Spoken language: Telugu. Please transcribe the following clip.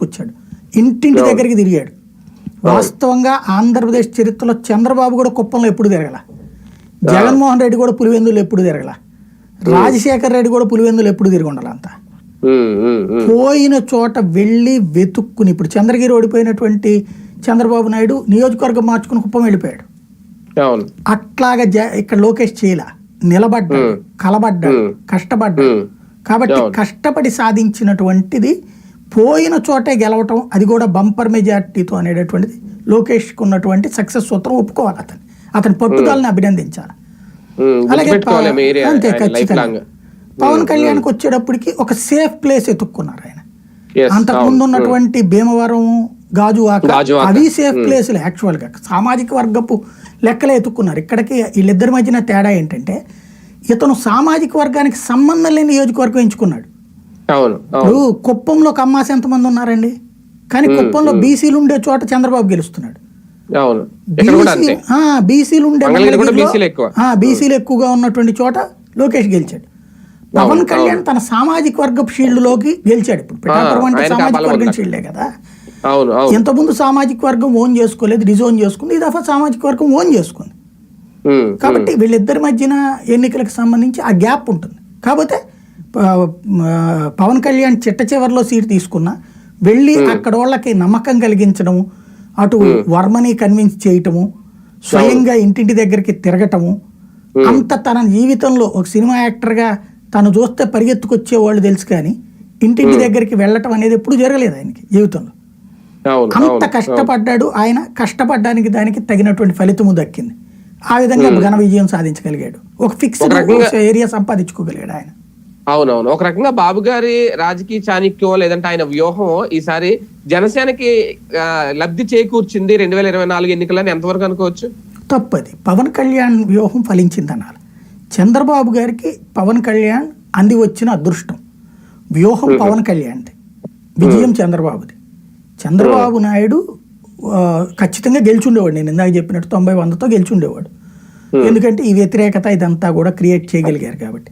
వచ్చాడు, ఇంటింటి దగ్గరికి తిరిగాడు. వాస్తవంగా ఆంధ్రప్రదేశ్ చరిత్రలో చంద్రబాబు కూడా కుప్పంలో ఎప్పుడు తిరగల, జగన్మోహన్ రెడ్డి కూడా పులివెందులు ఎప్పుడు తిరగల, రాజశేఖర్ రెడ్డి కూడా పులివెందులు ఎప్పుడు తిరిగి ఉండాలి. అంతా పోయిన చోట వెళ్ళి వెతుక్కుని, ఇప్పుడు చంద్రగిరి ఓడిపోయినటువంటి చంద్రబాబు నాయుడు నియోజకవర్గం మార్చుకుని కుప్పం వెళ్ళిపోయాడు. అట్లాగా ఇక్కడ లోకేష్ చేయలా, నిలబడ్డాడు, కలబడ్డాడు, కష్టపడ్డాడు. కాబట్టి కష్టపడి సాధించినటువంటిది పోయిన చోటే గెలవటం, అది కూడా బంపర్ మెజార్టీతో అనేటటువంటిది లోకేష్కి ఉన్నటువంటి సక్సెస్ సూత్రం. ఒప్పుకోవాలి, అతని పట్టుదలని అభినందించాలి. అలాగే అంతే ఖచ్చితంగా పవన్ కళ్యాణ్కి వచ్చేటప్పటికి ఒక సేఫ్ ప్లేస్ ఎత్తుక్కున్నారు ఆయన. అంతకుముందు ఉన్నటువంటి భీమవరం, గాజువాక అవి సేఫ్ ప్లేస్లే. యాక్చువల్గా సామాజిక వర్గపు లెక్కలే ఎత్తుక్కున్నారు. ఇక్కడికి వీళ్ళిద్దరి మధ్యన తేడా ఏంటంటే, ఇతను సామాజిక వర్గానికి సంబంధం లేని నియోజకవర్గం ఎంచుకున్నాడు. ఇప్పుడు కుప్పంలో కమ్మాసి ఎంతమంది ఉన్నారండి, కానీ కుప్పంలో బీసీలు ఉండే చోట చంద్రబాబు గెలుస్తున్నాడు. బీసీలు ఉండే బీసీలు ఎక్కువగా ఉన్నటువంటి చోట లోకేష్ గెలిచాడు. పవన్ కళ్యాణ్ తన సామాజిక వర్గపు షీల్డ్ లోకి గెలిచాడు. ఇప్పుడు పిఠాపురం అంటే సామాజిక వర్గం షీల్డే కదా. ఇంతకుముందు సామాజిక వర్గం ఓన్ చేసుకోలేదు, డిజోన్ చేసుకుంది. ఈ దఫా సామాజిక వర్గం ఓన్ చేసుకుంది. కాబట్టి వీళ్ళిద్దరి మధ్యన ఎన్నికలకు సంబంధించి ఆ గ్యాప్ ఉంటుంది. కాకపోతే పవన్ కళ్యాణ్ చిట్ట చివరిలో సీట్ తీసుకున్నా వెళ్ళి అక్కడ వాళ్ళకి నమ్మకం కలిగించడము, అటు వర్మని కన్విన్స్ చేయటము, స్వయంగా ఇంటింటి దగ్గరికి తిరగటము, అంత తన జీవితంలో ఒక సినిమా యాక్టర్గా తను చూస్తే పరిగెత్తుకొచ్చే వాళ్ళు తెలుసు, కానీ ఇంటింటి దగ్గరికి వెళ్ళటం అనేది ఎప్పుడు జరగలేదు ఆయనకి జీవితంలో. అంత కష్టపడ్డాడు ఆయన. కష్టపడ్డానికి దానికి తగినటువంటి ఫలితము దక్కింది. ఆ విధంగా ఘన విజయం సాధించగలిగాడు. ఒక ఫిక్స్డ్ ఏరియా సంపాదించుకోగలిగాడు ఆయన. అవునవును, ఒక రకంగా బాబు గారి రాజకీయ చాణక్యం లేదంటే ఆయన వ్యూహం ఈసారి జనసేనకి లబ్ధి చేకూర్చింది 2024 ఎన్నికలని ఎంతవరకు అనుకోవచ్చు? తప్పది. పవన్ కళ్యాణ్ వ్యూహం ఫలించింది అనాలి. చంద్రబాబు గారికి పవన్ కళ్యాణ్ అంది వచ్చిన అదృష్టం. వ్యూహం పవన్ కళ్యాణ్ది, విజయం చంద్రబాబుది. చంద్రబాబు నాయుడు ఖచ్చితంగా గెలిచుండేవాడు. నేను ఇందాక చెప్పినట్టు 90-100తో గెలిచుండేవాడు. ఎందుకంటే ఈ వ్యతిరేకత ఇదంతా కూడా క్రియేట్ చేయగలిగారు కాబట్టి.